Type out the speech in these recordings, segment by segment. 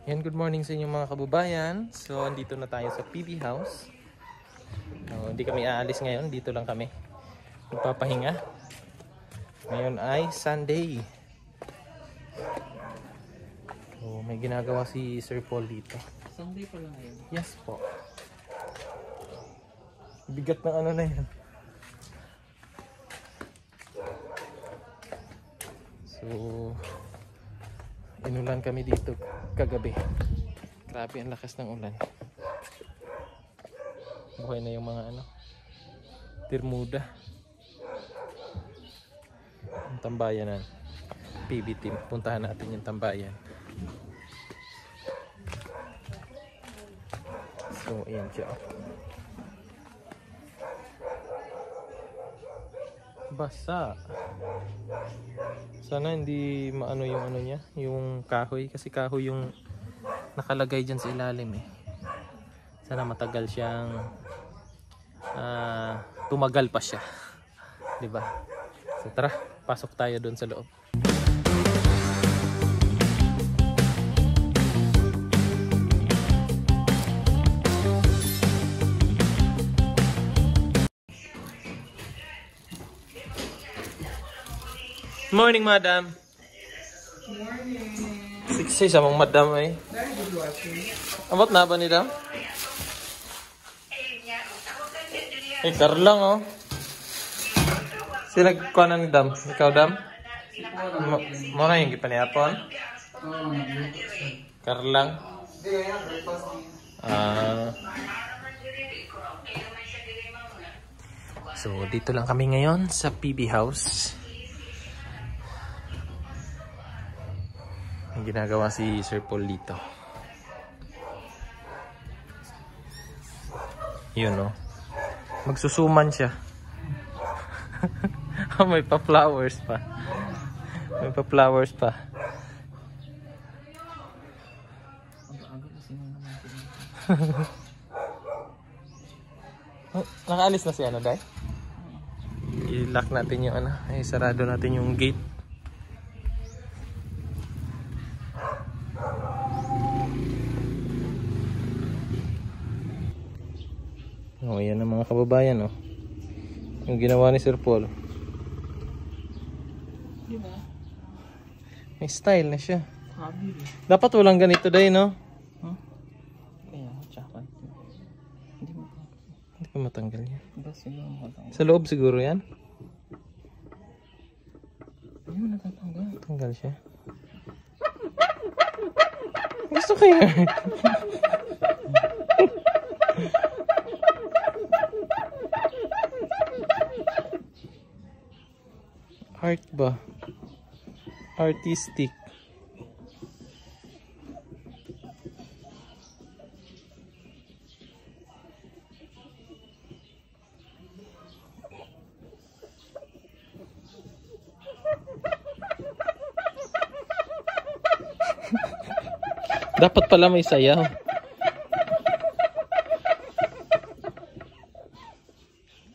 Yan, good morning sa inyo mga kababayan. So, andito na tayo sa PB House. Hindi kami aalis ngayon, dito lang kami magpapahinga. Ngayon ay Sunday. So, may ginagawa si Sir Paul dito. Sunday pa lang ngayon? Yes po. Bigat ng ano na yan. So, inulan kami dito kagabi. Grabe ang lakas ng ulan. Buhay na yung mga Bermuda. Yung tambayan na PB team. Puntahan natin yung tambayan. So, ayan siya. Basa. Sana hindi maano yung niya, yung kahoy, kasi kahoy yung nakalagay diyan sa ilalim eh. Sana matagal siyang tumagal pa siya. 'Di ba? So tara, pasok tayo doon sa loob. Morning, madam. Morning. Siksi sa mong madam ay. Very good watching. Abot na ba ni dam? Eh, Carlang oh. Sila kuha ni dam? Ikaw dam? Mo na yung gipaniyapon? Carlang? So, dito lang kami ngayon sa PB House. Ang ginagawa si Sir Paul dito. Yun o. Magsusuman siya. May pa-flowers pa. May pa-flowers pa. Nakaalis na si Day? I-lock natin yung sarado natin yung gate. Oh, yan ang mga kababayan, oh. Yung ginawa ni Sir Paul. Diba? May style na siya. Habi. Dapat walang ganito dahil, no? Huh? Kaya, tsaka. Hindi pa matanggal yan. Sa loob siguro yan? Hindi mo natatanggal. Tanggal siya. Gusto kaya? Art ba? Artistic. Dapat pala may sayaw.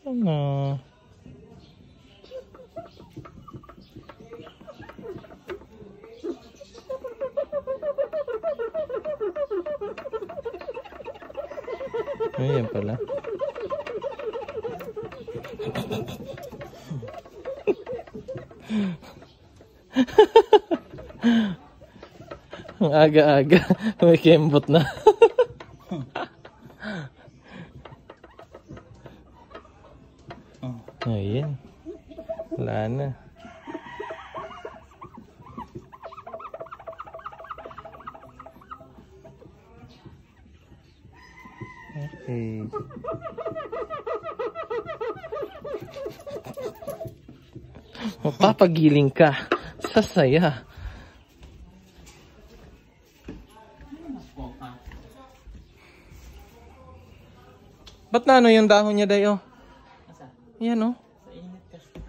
Ano? Ayan pala. Ang aga-aga. May kembot na. Ayan. Wala na. Okay. Mapapagiling ka sa saya. Ba't na yung dahon niya dayo? Yan o. Sa init kasi.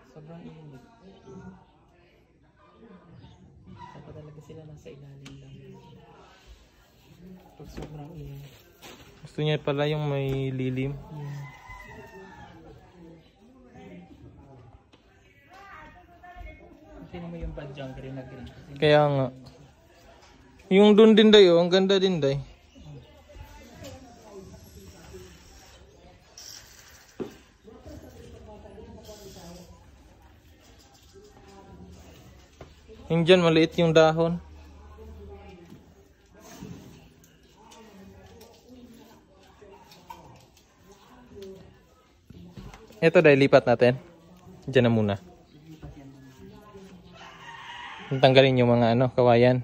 Sobrang init. Dapat talaga sila nasa ilalim lang. Pag sobrang init. Gusto niya pala yung may lilim. Yeah. Tingnan mo yung badyang green na green. Kaya nga. Yung dun din day, oh. Ang ganda din day. Yung dyan, maliit yung dahon. Ito day, lipat natin. Diyan na muna. Tanggalin yung mga kawayan.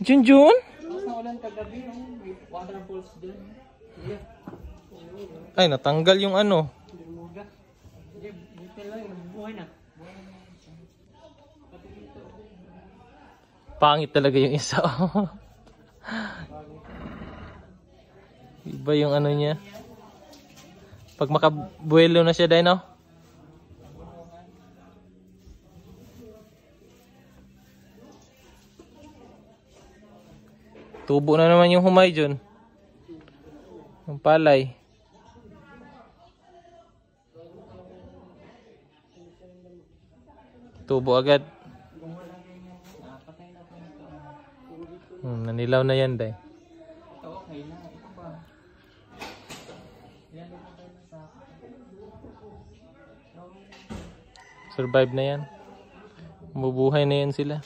Junjun? Nawalan kagabi, may waterfalls dyan. Ay, natanggal yung Bermuda. Dito lang, buhay na. Pangit talaga yung isa. Iba yung niya. Pag makabuelo na siya dahil, no? Tubo na naman yung humay dyan. Yung palay. Tubo agad. Nanilaw na yan, day. Okay na, ito pa. Survive na yan. Mabuhay na yan sila.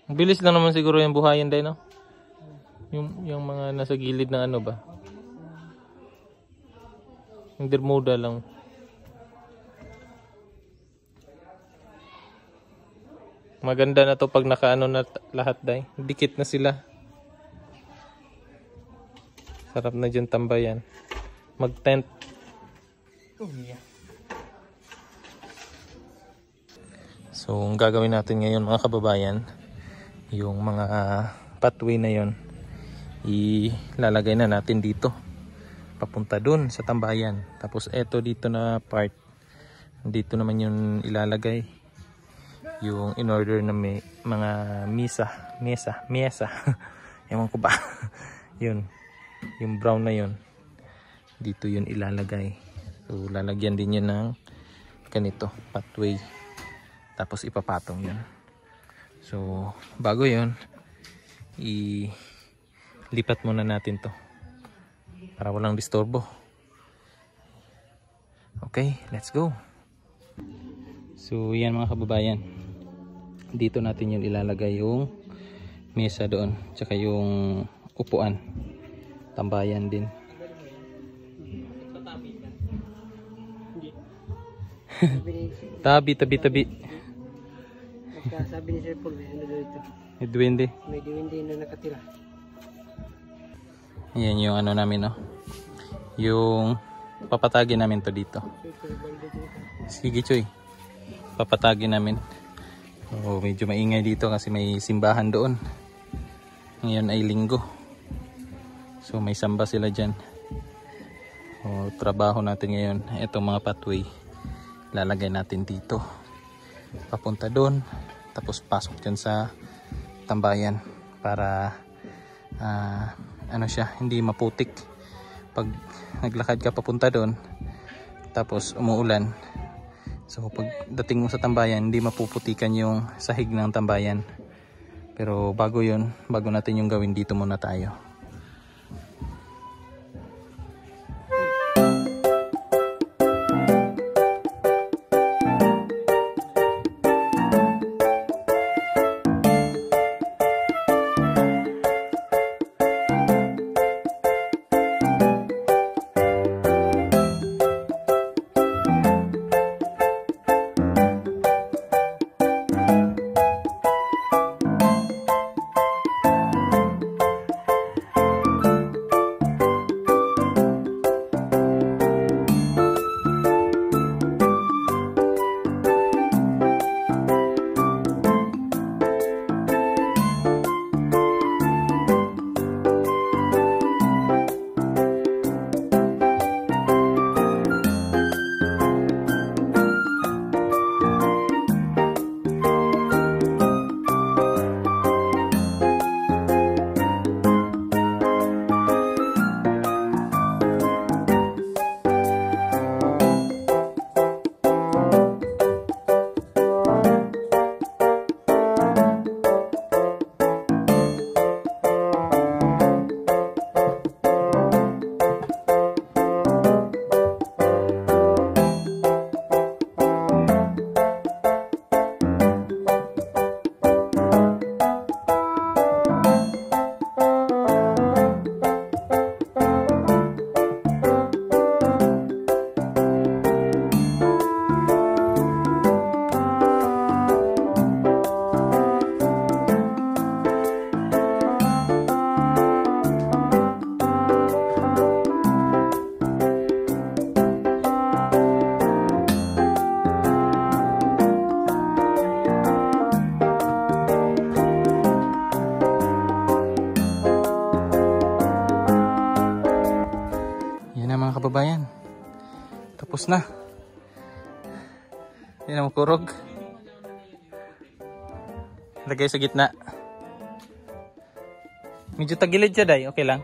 Ang bilis lang naman siguro yung buhayin din, no? Yung mga nasa gilid ng ba? Yung Bermuda lang. Maganda na to pag nakaano na lahat, day. Dikit na sila. Sarap na dyan tambayan. Mag-tent. So, ang gagawin natin ngayon mga kababayan, yung mga pathway na yon ilalagay na natin dito papunta dun sa tambayan. Tapos eto dito na part, dito naman yung ilalagay yung in order na may mga mesa ewan ko ba. Yun, yung brown na yun, dito yun ilalagay. So lalagyan din yun ng ganito pathway, tapos ipapatong yun. So bago yun, ilipat muna natin to para walang disturbo. Okay, let's go. So yan mga kababayan, dito natin yun ilalagay yung mesa doon, tsaka yung upuan, tambayan din. Tabi. Sabi ni Sir Paul, may ano dito. May duwende. May duwende na nakatira. Yan yung namin, no? Yung papatagin namin to dito. Sige, Choy. Papatagin namin. Oh, medyo maingay dito kasi may simbahan doon. Ngayon ay linggo. So may samba sila dyan. Oh, trabaho natin ngayon. Itong mga pathway, lalagay natin dito. Papunta doon. Tapos pasok dyan sa tambayan para siya, hindi maputik. Pag naglakad ka papunta doon, tapos umuulan, so pag dating mo sa tambayan, hindi mapuputikan yung sahig ng tambayan. Pero bago yun, bago natin yung gawin, dito muna tayo. Tapos na. Yan ang kurog. Lagay sa gitna. Medyo tagilid siya, day. Okay lang.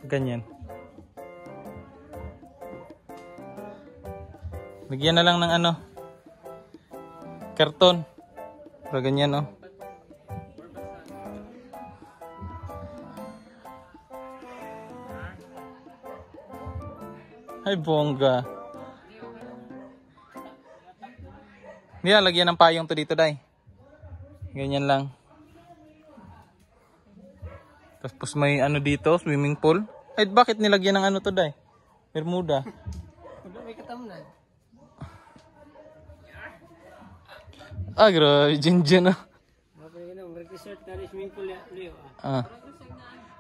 Ganyan. Lagyan na lang ng ano. Karton. Para ganyan, oh. Ay, bongga. Hindi na, lagyan ng payong to dito, day. Ganyan lang. Tapos may ano dito, swimming pool. Ay, bakit nilagyan ng ano to, day? Bermuda. May katamnan. Ah, grabe. Dyan, ah. Mag-resort na rin swimming pool, Leo.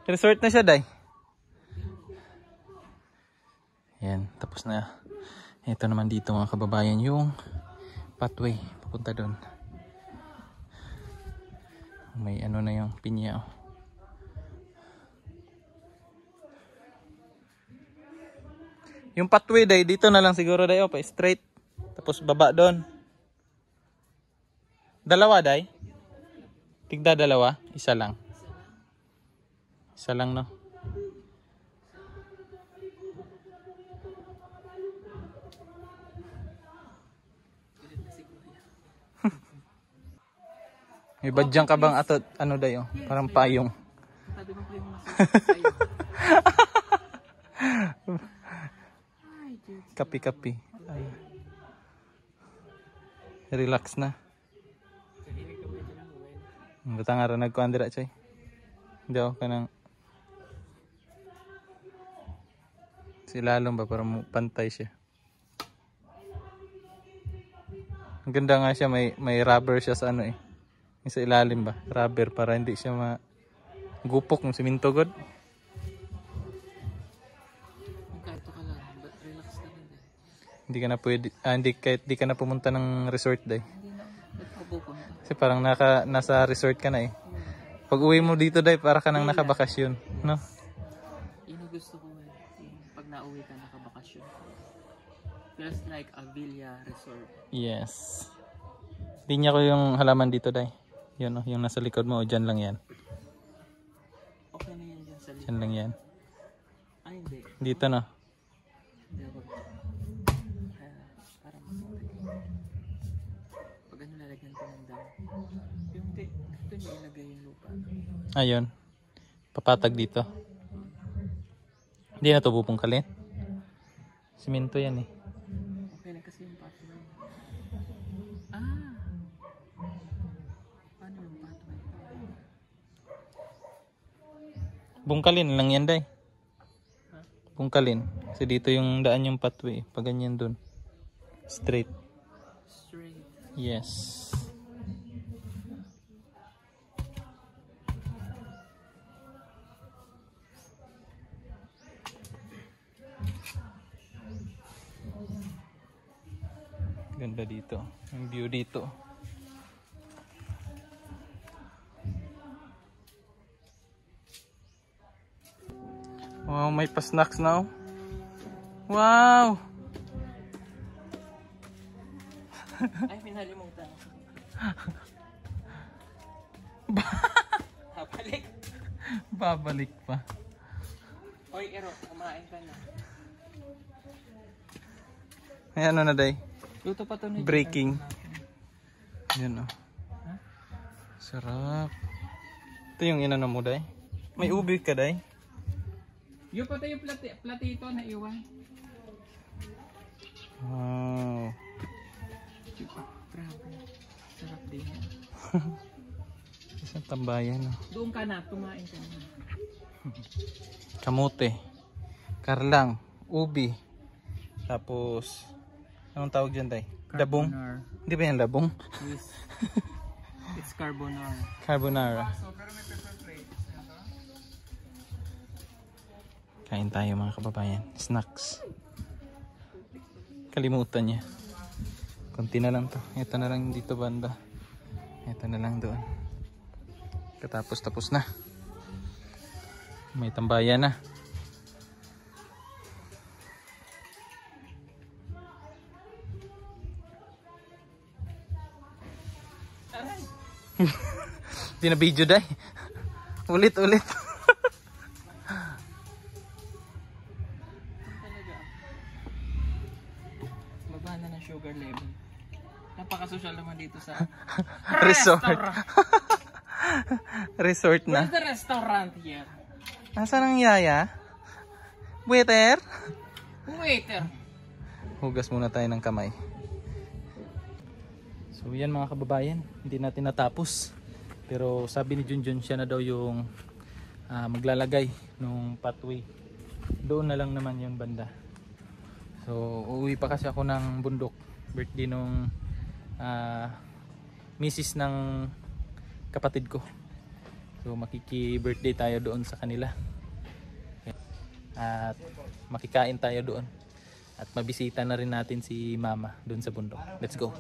Resort na siya, day. Yan, tapos na. Ito naman dito mga kababayan yung pathway papunta doon. May ano na yung pinya. Oh. Yung pathway day dito na lang siguro day, oh, pa straight. Tapos baba doon. Dalawa day. Tigda dalawa, isa lang. Isa lang, no. May badyang ka bang ato, ano dayo? Parang payong. Sabi mo pa yung masasayo. Kapi-kapi. Relax na. Butang araw nagkuandira, Choy. Hindi ako ka nang... Silalong ba? Parang pantay siya. Ang ganda nga siya. May rubber siya sa ano eh. Sa ilalim ba? Rubber para hindi siya magupok ng siminto god. Kahit ka lang, but relax ka lang. Hindi ka na pwede, hindi ka na pumunta ng resort day. Hindi na, ba't pupunta? Kasi parang nasa resort ka na eh. Pag uwi mo dito day, para ka nang nakabakasyon. No? Yun ang gusto ko eh. Yung pag nauwi ka nakabakasyon. Feels like a villa resort. Yes. Hindi niya ko yung halaman dito day. Yun oh, yung nasa likod mo, o dyan lang yan. Okay na yan dyan sa likod. Dyan lang yan. Ay hindi. Dito na. Hindi ako. Parang pag ano lalagyan ko ng dam. Yung ito niya ilagay yung lupa. Ayun. Papatag dito. Hindi na ito pupungkalin. Simento yan eh. Okay na kasi yung pathway. Paano yung pathway? Bungkalin lang yan day. Bungkalin. Kasi dito yung daan yung pathway. Pag ganyan dun. Straight. Straight. Yes. Ganda dito. Yung view dito. Wow, may pa-snacks now. Wow! Ay, pinalimutan. Balik. Babalik pa. Oy, Ero, kumain ka na. Ay, ano na day? Luto pa to na. Breaking. Yan o. Sarap. Ito yung inano mo day. May ubi ka day. Yung pati yung platito na iwan. Wow. Grabe. Sarap din yan. Isang tambayan o. Doon ka na, kumain ka na. Kamote. Karlang. Ubi. Tapos, anong tawag dyan day? Dabong? Carbonara. Hindi ba yan labong? Yes. It's carbonara. Carbonara. Kain tayo mga kababayan. Snacks. Kalimutan niya. Kunti na lang to. Ito na lang dito banda. Ito na lang doon. Katapos-tapos na. May tambayan na. Aray! Di na video day. Ulit. Talaga. Baba na ng sugar level. Napaka-social naman dito sa Resort. restaurant. Resort na. Where's the restaurant here? Nasaan ang yaya? Waiter? Waiter. Hugas muna tayo ng kamay. So yan mga kababayan, hindi natin natapos. Pero sabi ni Junjun siya na daw yung maglalagay nung pathway. Doon na lang naman yung banda. So uuwi pa kasi ako ng bundok. Birthday nung misis ng kapatid ko. So makiki-birthday tayo doon sa kanila. At makikain tayo doon. At mabisita na rin natin si mama doon sa bundok. Let's go.